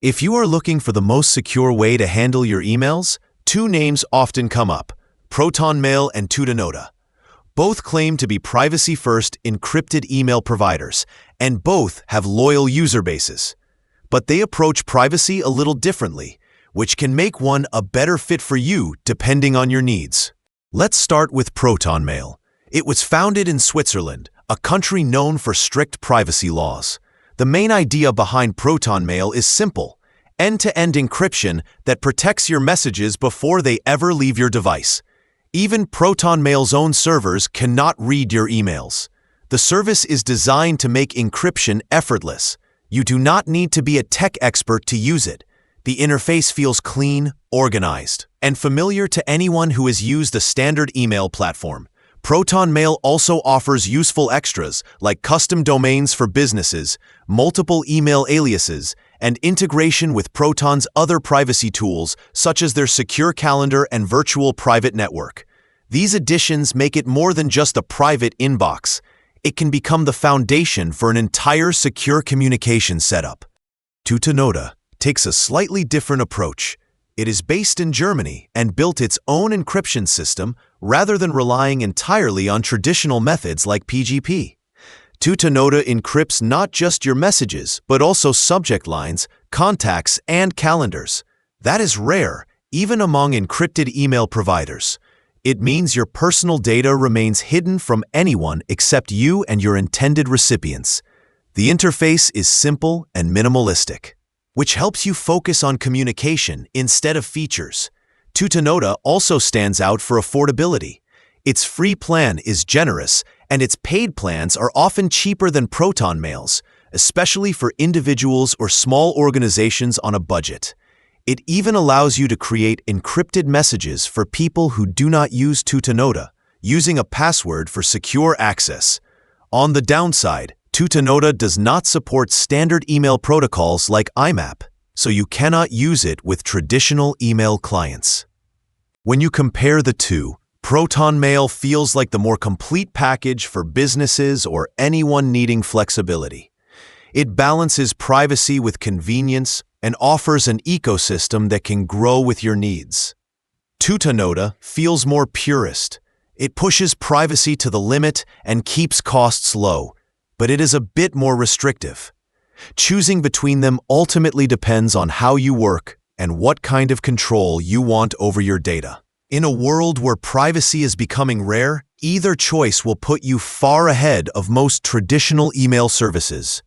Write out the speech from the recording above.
If you are looking for the most secure way to handle your emails, two names often come up: ProtonMail and Tutanota. Both claim to be privacy-first encrypted email providers, and both have loyal user bases. But they approach privacy a little differently, which can make one a better fit for you depending on your needs. Let's start with ProtonMail. It was founded in Switzerland, a country known for strict privacy laws. The main idea behind ProtonMail is simple: end-to-end encryption that protects your messages before they ever leave your device. Even ProtonMail's own servers cannot read your emails. The service is designed to make encryption effortless. You do not need to be a tech expert to use it. The interface feels clean, organized, and familiar to anyone who has used a standard email platform. ProtonMail also offers useful extras like custom domains for businesses, multiple email aliases, and integration with Proton's other privacy tools such as their secure calendar and virtual private network. These additions make it more than just a private inbox. It can become the foundation for an entire secure communication setup. Tutanota takes a slightly different approach. It is based in Germany and built its own encryption system rather than relying entirely on traditional methods like PGP. Tutanota encrypts not just your messages, but also subject lines, contacts, and calendars. That is rare, even among encrypted email providers. It means your personal data remains hidden from anyone except you and your intended recipients. The interface is simple and minimalistic, which helps you focus on communication instead of features. Tutanota also stands out for affordability. Its free plan is generous, and its paid plans are often cheaper than ProtonMail's, especially for individuals or small organizations on a budget. It even allows you to create encrypted messages for people who do not use Tutanota, using a password for secure access. On the downside, Tutanota does not support standard email protocols like IMAP, so you cannot use it with traditional email clients. When you compare the two, ProtonMail feels like the more complete package for businesses or anyone needing flexibility. It balances privacy with convenience and offers an ecosystem that can grow with your needs. Tutanota feels more purist. It pushes privacy to the limit and keeps costs low, but it is a bit more restrictive. Choosing between them ultimately depends on how you work and what kind of control you want over your data. In a world where privacy is becoming rare, either choice will put you far ahead of most traditional email services.